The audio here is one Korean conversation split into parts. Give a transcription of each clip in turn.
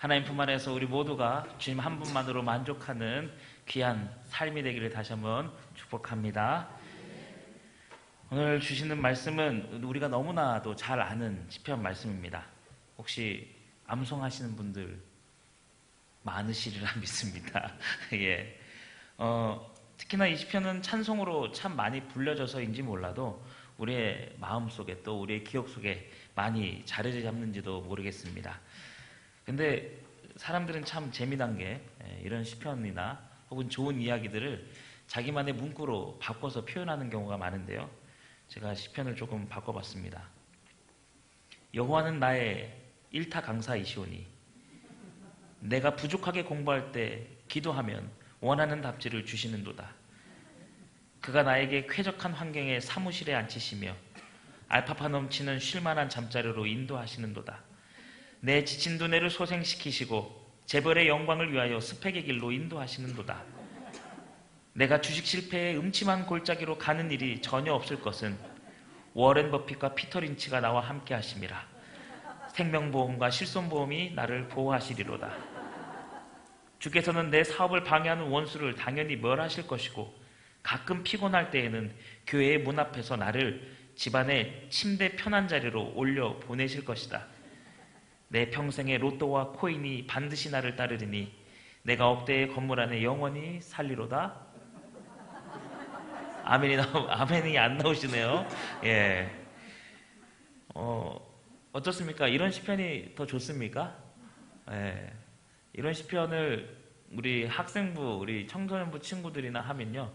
하나님 품 안에서 우리 모두가 주님 한 분만으로 만족하는 귀한 삶이 되기를 다시 한번 축복합니다. 오늘 주시는 말씀은 우리가 너무나도 잘 아는 시편 말씀입니다. 혹시 암송하시는 분들 많으시리라 믿습니다. 예. 특히나 이 시편은 찬송으로 참 많이 불려져서인지 몰라도 우리의 마음속에 또 우리의 기억 속에 많이 자리 잡는지도 모르겠습니다. 근데 사람들은 참 재미난 게 이런 시편이나 혹은 좋은 이야기들을 자기만의 문구로 바꿔서 표현하는 경우가 많은데요. 제가 시편을 조금 바꿔봤습니다. 여호와는 나의 일타 강사이시오니 내가 부족하게 공부할 때 기도하면 원하는 답지를 주시는도다. 그가 나에게 쾌적한 환경의 사무실에 앉히시며 알파파 넘치는 쉴만한 잠자리로 인도하시는도다. 내 지친 두뇌를 소생시키시고 재벌의 영광을 위하여 스펙의 길로 인도하시는도다. 내가 주식 실패의 음침한 골짜기로 가는 일이 전혀 없을 것은 워렌 버핏과 피터 린치가 나와 함께 하심이라. 생명보험과 실손보험이 나를 보호하시리로다. 주께서는 내 사업을 방해하는 원수를 당연히 멸하실 것이고 가끔 피곤할 때에는 교회의 문 앞에서 나를 집안의 침대 편한 자리로 올려 보내실 것이다. 내 평생의 로또와 코인이 반드시 나를 따르리니 내가 억대의 건물 안에 영원히 살리로다. 아멘이 안 나오시네요. 예. 어떻습니까? 이런 시편이 더 좋습니까? 예. 이런 시편을 우리 학생부, 우리 청소년부 친구들이나 하면요.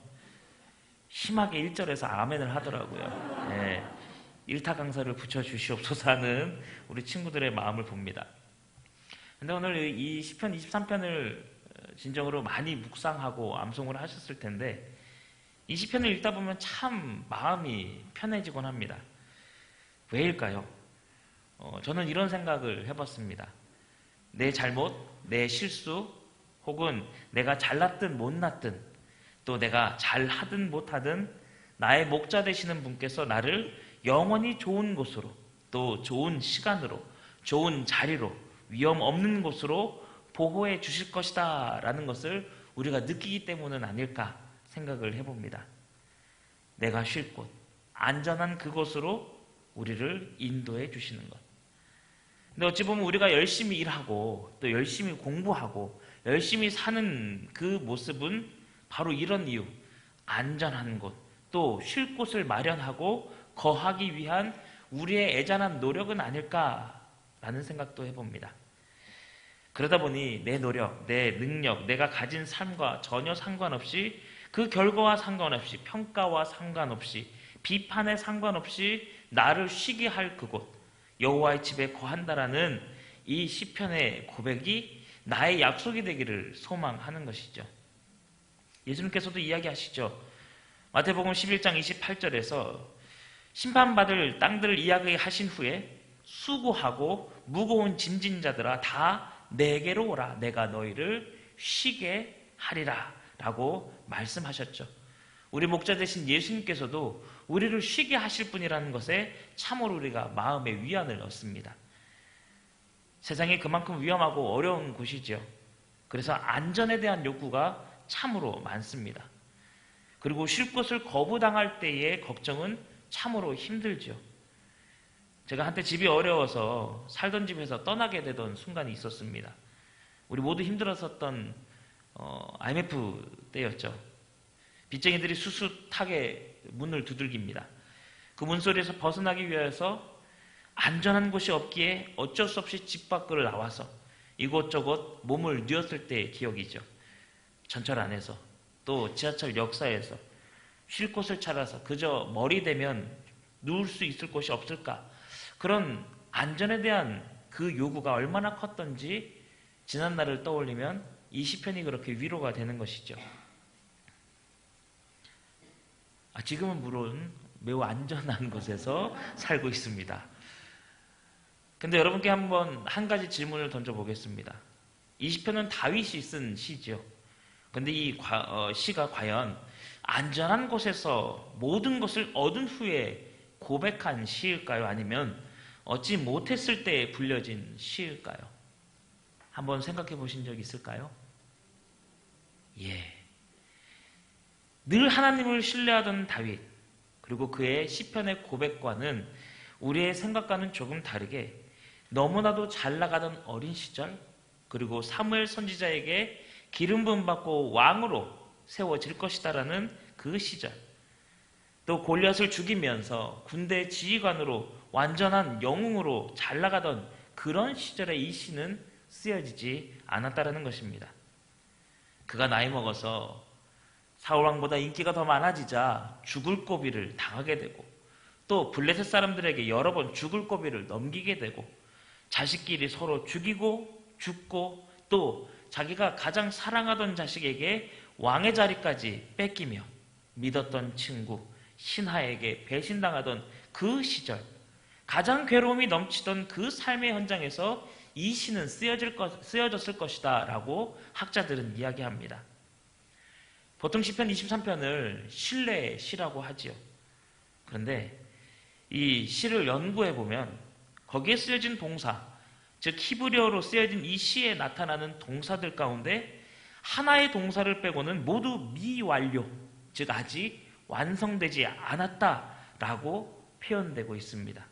심하게 1절에서 아멘을 하더라고요. 예. 일타 강사를 붙여주시옵소서 하는 우리 친구들의 마음을 봅니다. 근데 오늘 이 시편 23편을 진정으로 많이 묵상하고 암송을 하셨을 텐데 이 시편을 읽다 보면 참 마음이 편해지곤 합니다. 왜일까요? 저는 이런 생각을 해봤습니다. 내 잘못, 내 실수, 혹은 내가 잘났든 못났든 또 내가 잘하든 못하든 나의 목자 되시는 분께서 나를 영원히 좋은 곳으로 또 좋은 시간으로 좋은 자리로 위험 없는 곳으로 보호해 주실 것이다 라는 것을 우리가 느끼기 때문은 아닐까 생각을 해봅니다. 내가 쉴 곳, 안전한 그곳으로 우리를 인도해 주시는 것. 근데 어찌 보면 우리가 열심히 일하고 또 열심히 공부하고 열심히 사는 그 모습은 바로 이런 이유, 안전한 곳, 또 쉴 곳을 마련하고 거하기 위한 우리의 애잔한 노력은 아닐까라는 생각도 해봅니다. 그러다 보니 내 노력, 내 능력, 내가 가진 삶과 전혀 상관없이 그 결과와 상관없이 평가와 상관없이 비판에 상관없이 나를 쉬게 할 그곳 여호와의 집에 거한다라는 이 시편의 고백이 나의 약속이 되기를 소망하는 것이죠. 예수님께서도 이야기하시죠. 마태복음 11장 28절에서 심판받을 땅들을 이야기하신 후에 수고하고 무거운 짐진 자들아 다 내게로 오라 내가 너희를 쉬게 하리라 라고 말씀하셨죠. 우리 목자 되신 예수님께서도 우리를 쉬게 하실 분이라는 것에 참으로 우리가 마음의 위안을 얻습니다. 세상이 그만큼 위험하고 어려운 곳이죠. 그래서 안전에 대한 욕구가 참으로 많습니다. 그리고 쉴 곳을 거부당할 때의 걱정은 참으로 힘들죠. 제가 한때 집이 어려워서 살던 집에서 떠나게 되던 순간이 있었습니다. 우리 모두 힘들었었던 IMF 때였죠. 빚쟁이들이 수수하게 문을 두들깁니다. 그 문소리에서 벗어나기 위해서 안전한 곳이 없기에 어쩔 수 없이 집 밖으로 나와서 이곳저곳 몸을 뉘었을 때의 기억이죠. 전철 안에서 또 지하철 역사에서 쉴 곳을 찾아서 그저 머리 대면 누울 수 있을 곳이 없을까? 그런 안전에 대한 그 요구가 얼마나 컸던지 지난 날을 떠올리면 이 시편이 그렇게 위로가 되는 것이죠. 지금은 물론 매우 안전한 곳에서 살고 있습니다. 근데 여러분께 한번 한 가지 질문을 던져보겠습니다. 이 시편은 다윗이 쓴 시죠. 근데 이 시가 과연 안전한 곳에서 모든 것을 얻은 후에 고백한 시일까요? 아니면 얻지 못했을 때 불려진 시일까요? 한번 생각해 보신 적 있을까요? 예. 늘 하나님을 신뢰하던 다윗, 그리고 그의 시편의 고백과는 우리의 생각과는 조금 다르게 너무나도 잘 나가던 어린 시절, 그리고 사무엘 선지자에게 기름 부음 받고 왕으로 세워질 것이다라는 그 시절, 또 골리앗을 죽이면서 군대 지휘관으로 완전한 영웅으로 잘 나가던 그런 시절에 이 시는 쓰여지지 않았다라는 것입니다. 그가 나이 먹어서 사울왕보다 인기가 더 많아지자 죽을 고비를 당하게 되고, 또 블레셋 사람들에게 여러 번 죽을 고비를 넘기게 되고, 자식끼리 서로 죽이고 죽고, 또 자기가 가장 사랑하던 자식에게 왕의 자리까지 뺏기며 믿었던 친구 신하에게 배신당하던 그 시절, 가장 괴로움이 넘치던 그 삶의 현장에서 이 시는 쓰여졌을 것이다 라고 학자들은 이야기합니다. 보통 시편 23편을 신뢰의 시라고 하지요. 그런데 이 시를 연구해 보면 거기에 쓰여진 동사, 즉 히브리어로 쓰여진 이 시에 나타나는 동사들 가운데 하나의 동사를 빼고는 모두 미완료, 즉 아직 완성되지 않았다라고 표현되고 있습니다.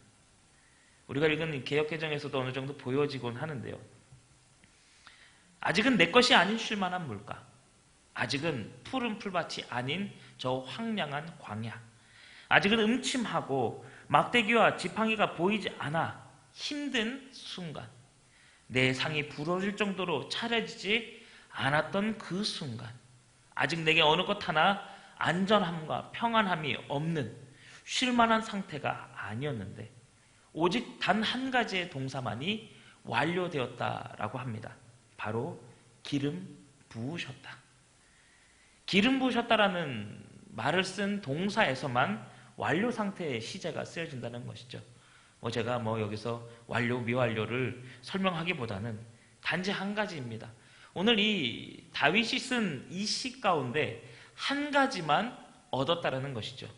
우리가 읽은 개역개정에서도 어느 정도 보여지곤 하는데요. 아직은 내 것이 아닌 쉴만한 물가, 아직은 푸른 풀밭이 아닌 저 황량한 광야, 아직은 음침하고 막대기와 지팡이가 보이지 않아 힘든 순간, 내 상이 부러질 정도로 차려지지 않았던 그 순간, 아직 내게 어느 것 하나 안전함과 평안함이 없는 쉴만한 상태가 아니었는데 오직 단 한 가지의 동사만이 완료되었다라고 합니다. 바로 기름 부으셨다. 기름 부으셨다라는 말을 쓴 동사에서만 완료 상태의 시제가 쓰여진다는 것이죠. 제가 여기서 완료, 미완료를 설명하기보다는 단지 한 가지입니다. 오늘 이 다윗이 쓴 이 시 가운데 한 가지만 얻었다라는 것이죠.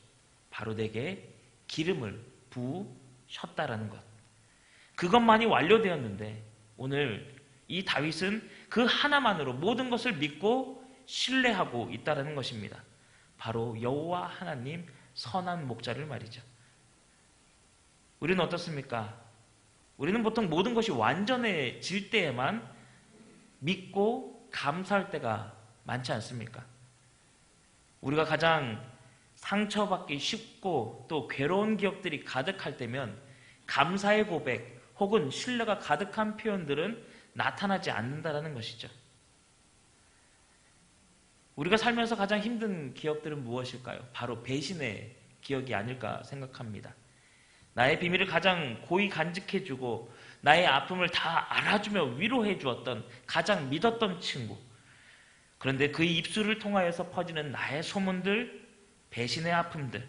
바로 내게 기름을 부으셨다라는 것. 그것만이 완료되었는데 오늘 이 다윗은 그 하나만으로 모든 것을 믿고 신뢰하고 있다라는 것입니다. 바로 여호와 하나님 선한 목자를 말이죠. 우리는 어떻습니까? 우리는 보통 모든 것이 완전해질 때에만 믿고 감사할 때가 많지 않습니까? 우리가 가장 상처받기 쉽고 또 괴로운 기억들이 가득할 때면 감사의 고백 혹은 신뢰가 가득한 표현들은 나타나지 않는다는 것이죠. 우리가 살면서 가장 힘든 기억들은 무엇일까요? 바로 배신의 기억이 아닐까 생각합니다. 나의 비밀을 가장 고이 간직해주고 나의 아픔을 다 알아주며 위로해 주었던, 가장 믿었던 친구, 그런데 그의 입술을 통하여서 퍼지는 나의 소문들, 배신의 아픔들,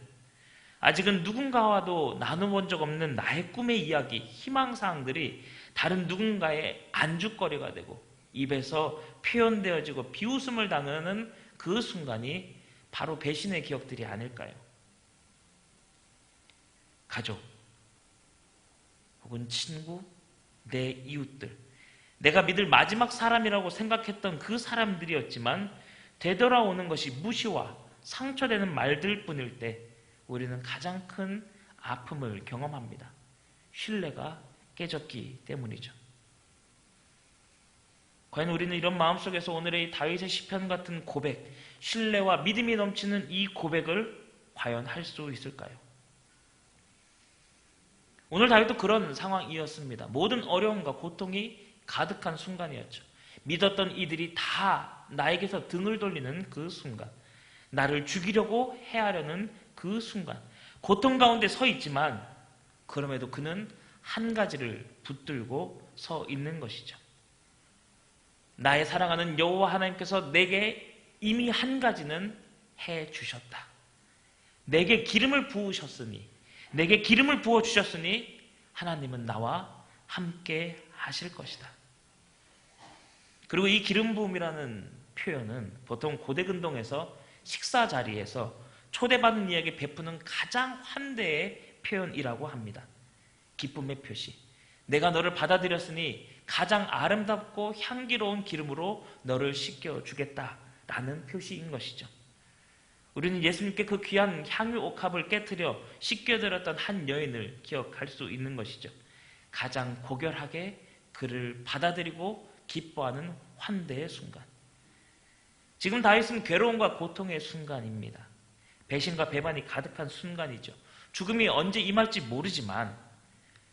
아직은 누군가와도 나눠본 적 없는 나의 꿈의 이야기, 희망사항들이 다른 누군가의 안주거리가 되고 입에서 표현되어지고 비웃음을 당하는 그 순간이 바로 배신의 기억들이 아닐까요? 가족, 혹은 친구, 내 이웃들, 내가 믿을 마지막 사람이라고 생각했던 그 사람들이었지만 되돌아오는 것이 무시와 상처되는 말들 뿐일 때 우리는 가장 큰 아픔을 경험합니다. 신뢰가 깨졌기 때문이죠. 과연 우리는 이런 마음속에서 오늘의 이 다윗의 시편 같은 고백, 신뢰와 믿음이 넘치는 이 고백을 과연 할 수 있을까요? 오늘 다윗도 그런 상황이었습니다. 모든 어려움과 고통이 가득한 순간이었죠. 믿었던 이들이 다 나에게서 등을 돌리는 그 순간, 나를 죽이려고 해하려는 그 순간, 고통 가운데 서 있지만 그럼에도 그는 한 가지를 붙들고 서 있는 것이죠. 나의 사랑하는 여호와 하나님께서 내게 이미 한 가지는 해주셨다. 내게 기름을 부으셨으니, 내게 기름을 부어주셨으니 하나님은 나와 함께 하실 것이다. 그리고 이 기름 부음이라는 표현은 보통 고대 근동에서 식사 자리에서 초대받은 이에게 베푸는 가장 환대의 표현이라고 합니다. 기쁨의 표시. 내가 너를 받아들였으니 가장 아름답고 향기로운 기름으로 너를 씻겨주겠다라는 표시인 것이죠. 우리는 예수님께 그 귀한 향유 옥합을 깨트려 씻겨드렸던 한 여인을 기억할 수 있는 것이죠. 가장 고결하게 그를 받아들이고 기뻐하는 환대의 순간. 지금 다윗은 괴로움과 고통의 순간입니다. 배신과 배반이 가득한 순간이죠. 죽음이 언제 임할지 모르지만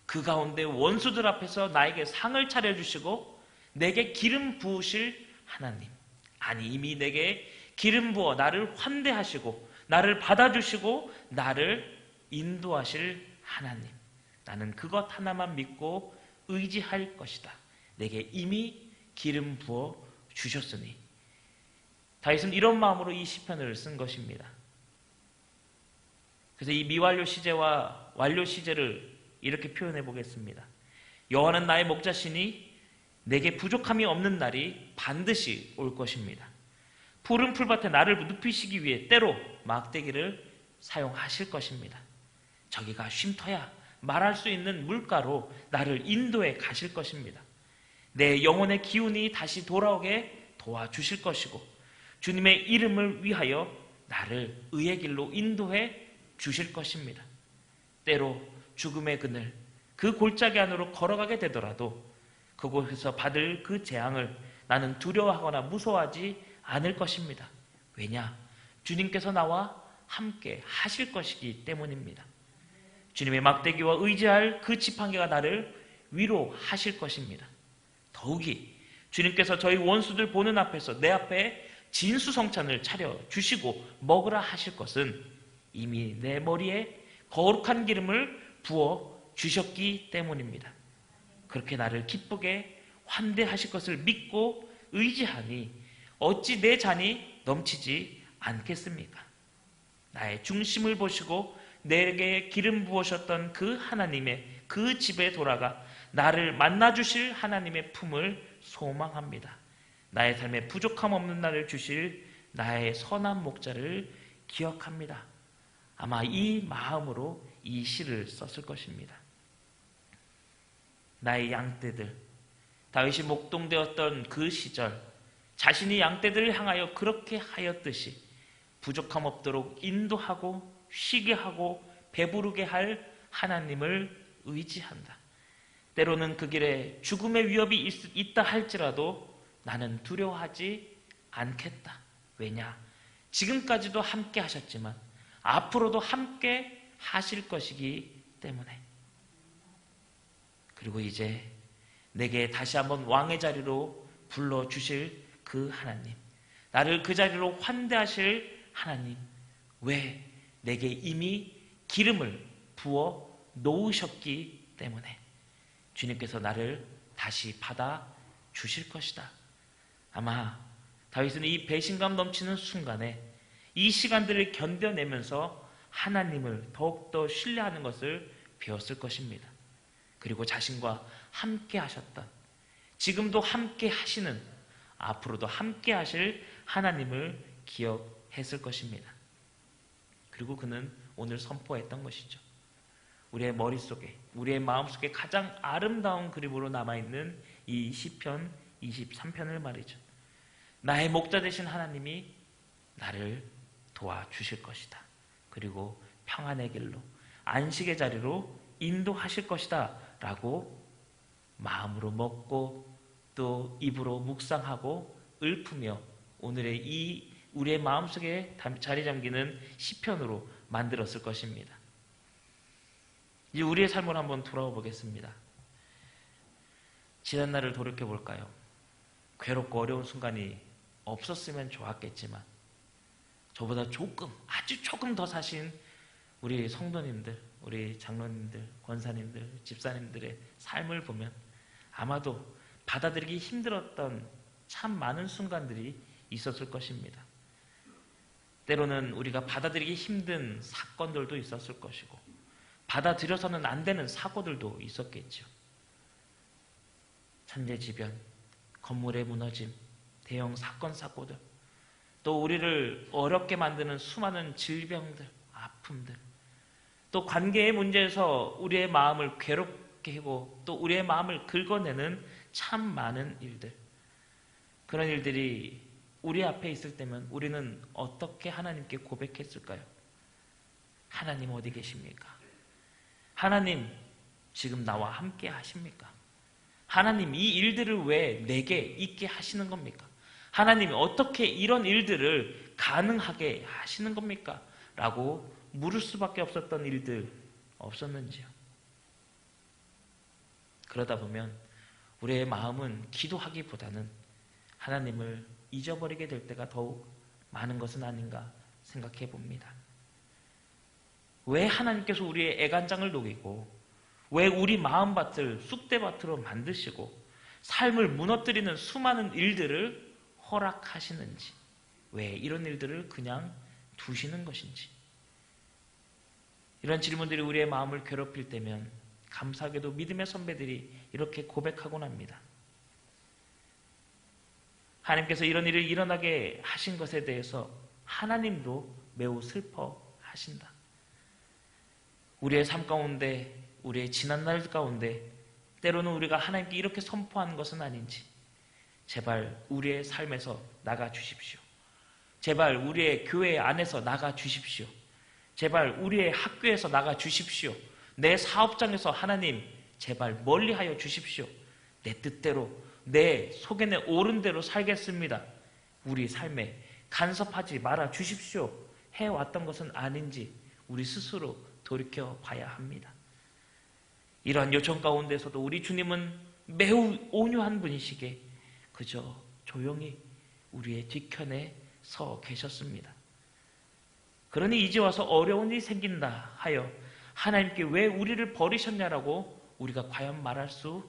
그 가운데 원수들 앞에서 나에게 상을 차려주시고 내게 기름 부으실 하나님, 아니 이미 내게 기름 부어 나를 환대하시고 나를 받아주시고 나를 인도하실 하나님, 나는 그것 하나만 믿고 의지할 것이다. 내게 이미 기름 부어 주셨으니. 다윗은 이런 마음으로 이 시편을 쓴 것입니다. 그래서 이 미완료 시제와 완료 시제를 이렇게 표현해 보겠습니다. 여호와는 나의 목자시니 내게 부족함이 없는 날이 반드시 올 것입니다. 푸른 풀밭에 나를 눕히시기 위해 때로 막대기를 사용하실 것입니다. 저기가 쉼터야 말할 수 있는 물가로 나를 인도해 가실 것입니다. 내 영혼의 기운이 다시 돌아오게 도와주실 것이고 주님의 이름을 위하여 나를 의의 길로 인도해 주실 것입니다. 때로 죽음의 그늘, 그 골짜기 안으로 걸어가게 되더라도 그곳에서 받을 그 재앙을 나는 두려워하거나 무서워하지 않을 것입니다. 왜냐? 주님께서 나와 함께 하실 것이기 때문입니다. 주님의 막대기와 의지할 그 지팡이가 나를 위로하실 것입니다. 더욱이 주님께서 저희 원수들 보는 앞에서 내 앞에 진수성찬을 차려주시고 먹으라 하실 것은 이미 내 머리에 거룩한 기름을 부어 주셨기 때문입니다. 그렇게 나를 기쁘게 환대하실 것을 믿고 의지하니 어찌 내 잔이 넘치지 않겠습니까? 나의 중심을 보시고 내게 기름 부으셨던 그 하나님의 그 집에 돌아가 나를 만나주실 하나님의 품을 소망합니다. 나의 삶에 부족함 없는 날을 주실 나의 선한 목자를 기억합니다. 아마 이 마음으로 이 시를 썼을 것입니다. 나의 양떼들, 다윗이 목동되었던 그 시절 자신이 양떼들을 향하여 그렇게 하였듯이 부족함 없도록 인도하고 쉬게 하고 배부르게 할 하나님을 의지한다. 때로는 그 길에 죽음의 위협이 있다 할지라도 나는 두려워하지 않겠다. 왜냐? 지금까지도 함께 하셨지만 앞으로도 함께 하실 것이기 때문에. 그리고 이제 내게 다시 한번 왕의 자리로 불러주실 그 하나님, 나를 그 자리로 환대하실 하나님, 왜? 내게 이미 기름을 부어 놓으셨기 때문에 주님께서 나를 다시 받아 주실 것이다. 아마 다윗은 이 배신감 넘치는 순간에 이 시간들을 견뎌내면서 하나님을 더욱더 신뢰하는 것을 배웠을 것입니다. 그리고 자신과 함께 하셨던, 지금도 함께 하시는, 앞으로도 함께 하실 하나님을 기억했을 것입니다. 그리고 그는 오늘 선포했던 것이죠. 우리의 머릿속에, 우리의 마음속에 가장 아름다운 그림으로 남아있는 이 시편 23편을 말이죠. 나의 목자 되신 하나님이 나를 도와주실 것이다. 그리고 평안의 길로, 안식의 자리로 인도하실 것이다 라고 마음으로 먹고 또 입으로 묵상하고 읊으며 오늘의 이 우리의 마음속에 자리 잠기는 시편으로 만들었을 것입니다. 이제 우리의 삶을 한번 돌아와 보겠습니다. 지난날을 돌이켜 볼까요? 괴롭고 어려운 순간이 없었으면 좋았겠지만 저보다 조금, 아주 조금 더 사신 우리 성도님들, 우리 장로님들, 권사님들, 집사님들의 삶을 보면 아마도 받아들이기 힘들었던 참 많은 순간들이 있었을 것입니다. 때로는 우리가 받아들이기 힘든 사건들도 있었을 것이고 받아들여서는 안 되는 사고들도 있었겠죠. 천재지변, 건물의 무너짐, 대형 사건, 사고들, 또 우리를 어렵게 만드는 수많은 질병들, 아픔들, 또 관계의 문제에서 우리의 마음을 괴롭게 하고 또 우리의 마음을 긁어내는 참 많은 일들, 그런 일들이 우리 앞에 있을 때면 우리는 어떻게 하나님께 고백했을까요? 하나님 어디 계십니까? 하나님 지금 나와 함께 하십니까? 하나님 이 일들을 왜 내게 있게 하시는 겁니까? 하나님 어떻게 이런 일들을 가능하게 하시는 겁니까? 라고 물을 수밖에 없었던 일들 없었는지요? 그러다 보면 우리의 마음은 기도하기보다는 하나님을 잊어버리게 될 때가 더욱 많은 것은 아닌가 생각해 봅니다. 왜 하나님께서 우리의 애간장을 녹이고 왜 우리 마음밭을 쑥대밭으로 만드시고 삶을 무너뜨리는 수많은 일들을 허락하시는지, 왜 이런 일들을 그냥 두시는 것인지, 이런 질문들이 우리의 마음을 괴롭힐 때면 감사하게도 믿음의 선배들이 이렇게 고백하곤 합니다. 하나님께서 이런 일을 일어나게 하신 것에 대해서 하나님도 매우 슬퍼하신다. 우리의 삶 가운데, 우리의 지난날 가운데 때로는 우리가 하나님께 이렇게 선포하는 것은 아닌지, 제발 우리의 삶에서 나가 주십시오. 제발 우리의 교회 안에서 나가 주십시오. 제발 우리의 학교에서 나가 주십시오. 내 사업장에서 하나님 제발 멀리하여 주십시오. 내 뜻대로, 내 속에 오른 대로 살겠습니다. 우리 삶에 간섭하지 말아 주십시오. 해왔던 것은 아닌지 우리 스스로 돌이켜봐야 합니다. 이러한 요청 가운데서도 우리 주님은 매우 온유한 분이시기에 그저 조용히 우리의 뒤편에 서 계셨습니다. 그러니 이제 와서 어려운 일이 생긴다 하여 하나님께 왜 우리를 버리셨냐라고 우리가 과연 말할 수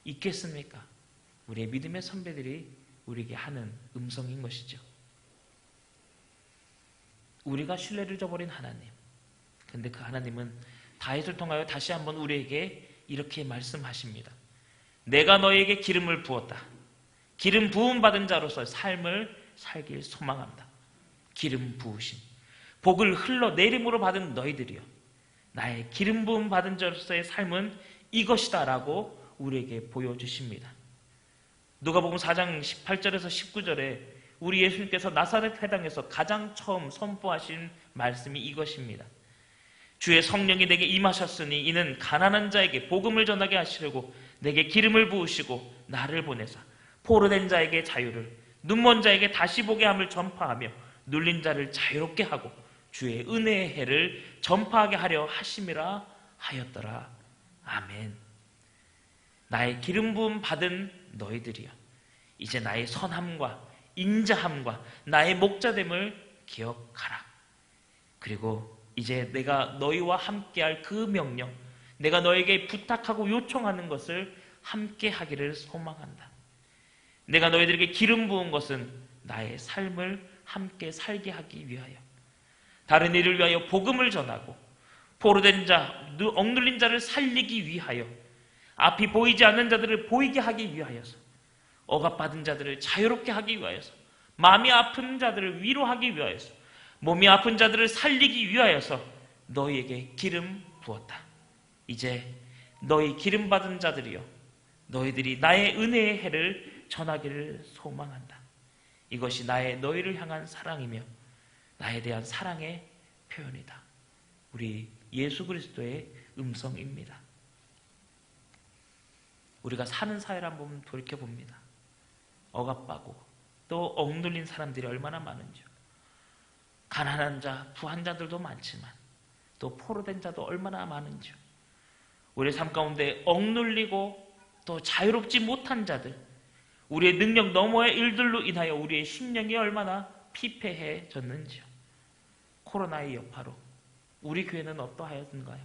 있겠습니까? 우리의 믿음의 선배들이 우리에게 하는 음성인 것이죠. 우리가 신뢰를 저버린 하나님, 근데 그 하나님은 다윗을 통하여 다시 한번 우리에게 이렇게 말씀하십니다. 내가 너에게 기름을 부었다. 기름 부음 받은 자로서 삶을 살길 소망한다. 기름 부으심, 복을 흘러내림으로 받은 너희들이여, 나의 기름 부음 받은 자로서의 삶은 이것이다 라고 우리에게 보여주십니다. 누가복음 4장 18절에서 19절에 우리 예수님께서 나사렛 회당에서 가장 처음 선포하신 말씀이 이것입니다. 주의 성령이 내게 임하셨으니 이는 가난한 자에게 복음을 전하게 하시려고 내게 기름을 부으시고 나를 보내사 포로된 자에게 자유를, 눈먼 자에게 다시 보게 함을 전파하며 눌린 자를 자유롭게 하고 주의 은혜의 해를 전파하게 하려 하심이라 하였더라. 아멘. 나의 기름 부음 받은 너희들이여, 이제 나의 선함과 인자함과 나의 목자됨을 기억하라. 그리고 이제 내가 너희와 함께할 그 명령, 내가 너에게 부탁하고 요청하는 것을 함께 하기를 소망한다. 내가 너희들에게 기름 부은 것은 나의 삶을 함께 살게 하기 위하여, 다른 이를 위하여 복음을 전하고 포로된 자, 억눌린 자를 살리기 위하여, 앞이 보이지 않는 자들을 보이게 하기 위하여서, 억압받은 자들을 자유롭게 하기 위하여서, 마음이 아픈 자들을 위로하기 위하여서, 몸이 아픈 자들을 살리기 위하여서 너희에게 기름 부었다. 이제 너희 기름 받은 자들이여, 너희들이 나의 은혜의 해를 전하기를 소망한다. 이것이 나의 너희를 향한 사랑이며 나에 대한 사랑의 표현이다. 우리 예수 그리스도의 음성입니다. 우리가 사는 사회를 한번 돌이켜봅니다. 억압받고 또 억눌린 사람들이 얼마나 많은지요. 가난한 자, 부한 자들도 많지만 또 포로된 자도 얼마나 많은지요. 우리의 삶 가운데 억눌리고 또 자유롭지 못한 자들, 우리의 능력 너머의 일들로 인하여 우리의 심령이 얼마나 피폐해졌는지요. 코로나의 여파로 우리 교회는 어떠하였는가요?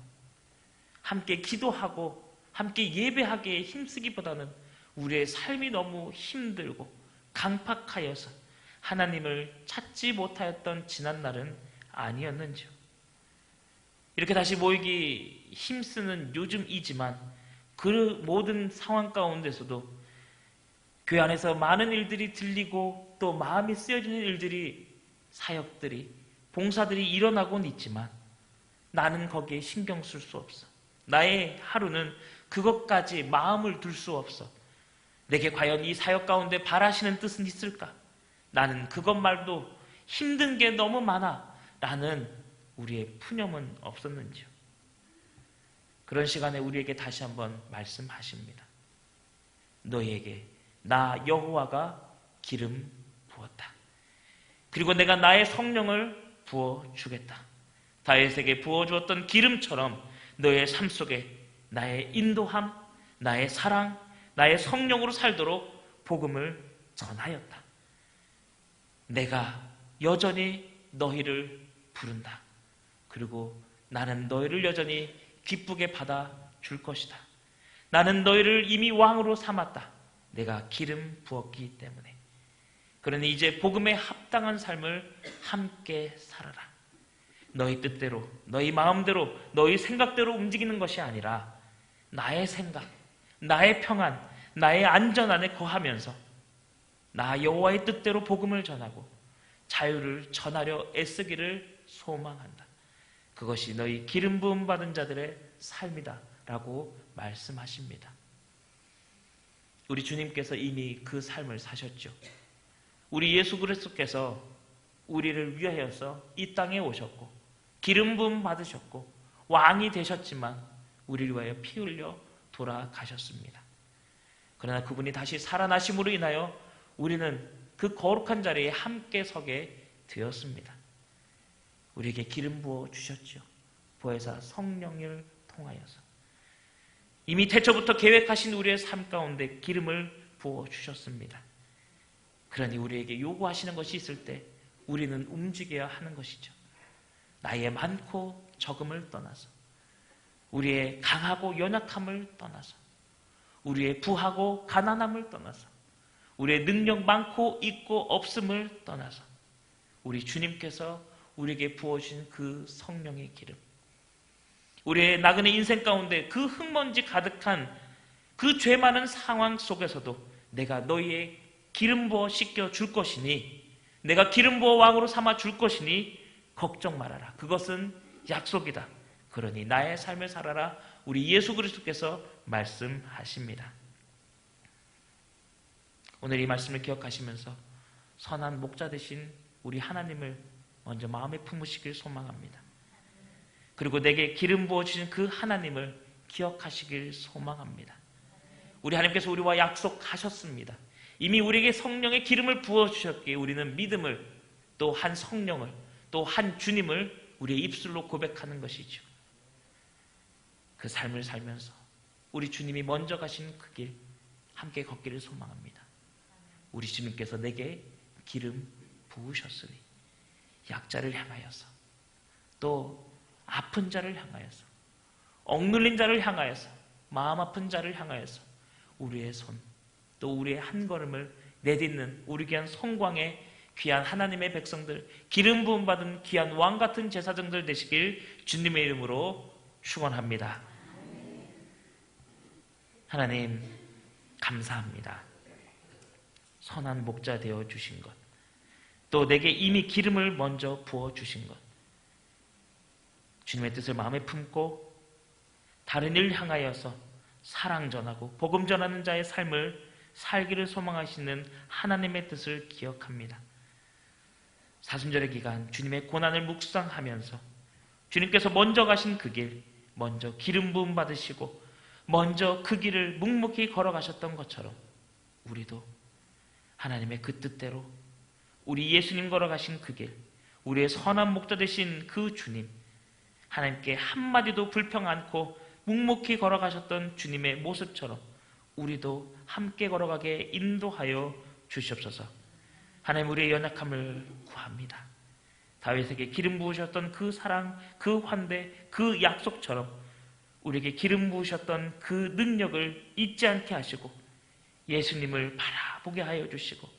함께 기도하고 함께 예배하기에 힘쓰기보다는 우리의 삶이 너무 힘들고 강팍하여서 하나님을 찾지 못하였던 지난날은 아니었는지요. 이렇게 다시 모이기 힘쓰는 요즘이지만 그 모든 상황 가운데서도 교회 안에서 많은 일들이 들리고 또 마음이 쓰여지는 일들이, 사역들이, 봉사들이 일어나곤 있지만 나는 거기에 신경 쓸 수 없어. 나의 하루는 그것까지 마음을 둘 수 없어. 내게 과연 이 사역 가운데 바라시는 뜻은 있을까? 나는 그것 말도 힘든 게 너무 많아 라는 우리의 푸념은 없었는지요? 그런 시간에 우리에게 다시 한번 말씀하십니다. 너희에게 나 여호와가 기름 부었다. 그리고 내가 나의 성령을 부어주겠다. 다윗에게 부어주었던 기름처럼 너의 삶 속에 나의 인도함, 나의 사랑, 나의 성령으로 살도록 복음을 전하였다. 내가 여전히 너희를 부른다. 그리고 나는 너희를 여전히 기쁘게 받아줄 것이다. 나는 너희를 이미 왕으로 삼았다. 내가 기름 부었기 때문에. 그러니 이제 복음에 합당한 삶을 함께 살아라. 너희 뜻대로, 너희 마음대로, 너희 생각대로 움직이는 것이 아니라 나의 생각, 나의 평안, 나의 안전 안에 거하면서 나 여호와의 뜻대로 복음을 전하고 자유를 전하려 애쓰기를 소망한다. 그것이 너희 기름 부음 받은 자들의 삶이다 라고 말씀하십니다. 우리 주님께서 이미 그 삶을 사셨죠. 우리 예수 그리스도께서 우리를 위하여서 이 땅에 오셨고 기름 부음 받으셨고 왕이 되셨지만 우리를 위하여 피 흘려 돌아가셨습니다. 그러나 그분이 다시 살아나심으로 인하여 우리는 그 거룩한 자리에 함께 서게 되었습니다. 우리에게 기름 부어 주셨죠. 보혜사 성령을 통하여서 이미 태초부터 계획하신 우리의 삶 가운데 기름을 부어 주셨습니다. 그러니 우리에게 요구하시는 것이 있을 때 우리는 움직여야 하는 것이죠. 나의 많고 적음을 떠나서, 우리의 강하고 연약함을 떠나서, 우리의 부하고 가난함을 떠나서, 우리의 능력 많고 있고 없음을 떠나서 우리 주님께서 우리에게 부어주신 그 성령의 기름, 우리의 나그네 인생 가운데 그 흙먼지 가득한 그 죄 많은 상황 속에서도 내가 너희의 기름 부어 씻겨 줄 것이니, 내가 기름 부어 왕으로 삼아 줄 것이니 걱정 말아라. 그것은 약속이다. 그러니 나의 삶을 살아라. 우리 예수 그리스도께서 말씀하십니다. 오늘 이 말씀을 기억하시면서 선한 목자 되신 우리 하나님을 먼저 마음에 품으시길 소망합니다. 그리고 내게 기름 부어주신 그 하나님을 기억하시길 소망합니다. 우리 하나님께서 우리와 약속하셨습니다. 이미 우리에게 성령의 기름을 부어주셨기에 우리는 믿음을, 또 한 성령을, 또 한 주님을 우리의 입술로 고백하는 것이죠. 그 삶을 살면서 우리 주님이 먼저 가신 그 길 함께 걷기를 소망합니다. 우리 주님께서 내게 기름 부으셨으니 약자를 향하여서, 또 아픈 자를 향하여서, 억눌린 자를 향하여서, 마음 아픈 자를 향하여서 우리의 손, 또 우리의 한 걸음을 내딛는 우리 귀한 성광의 귀한 하나님의 백성들, 기름 부음 받은 귀한 왕 같은 제사장들 되시길 주님의 이름으로 축원합니다. 하나님 감사합니다. 선한 목자 되어 주신 것, 또 내게 이미 기름을 먼저 부어 주신 것, 주님의 뜻을 마음에 품고 다른 일 향하여서 사랑 전하고 복음 전하는 자의 삶을 살기를 소망하시는 하나님의 뜻을 기억합니다. 사순절의 기간 주님의 고난을 묵상하면서 주님께서 먼저 가신 그 길, 먼저 기름 부음 받으시고 먼저 그 길을 묵묵히 걸어가셨던 것처럼 우리도 하나님의 그 뜻대로 우리 예수님 걸어가신 그 길, 우리의 선한 목자 되신 그 주님, 하나님께 한마디도 불평 않고 묵묵히 걸어가셨던 주님의 모습처럼 우리도 함께 걸어가게 인도하여 주시옵소서. 하나님, 우리의 연약함을 구합니다. 다윗에게 기름 부으셨던 그 사랑, 그 환대, 그 약속처럼 우리에게 기름 부으셨던 그 능력을 잊지 않게 하시고 예수님을 바라보게 하여 주시고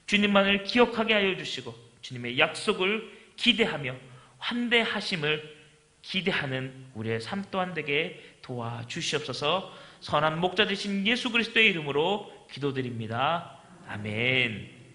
주님만을 기억하게 하여 주시고 주님의 약속을 기대하며 환대하심을 기대하는 우리의 삶 또한 되게 도와주시옵소서. 선한 목자 되신 예수 그리스도의 이름으로 기도드립니다. 아멘.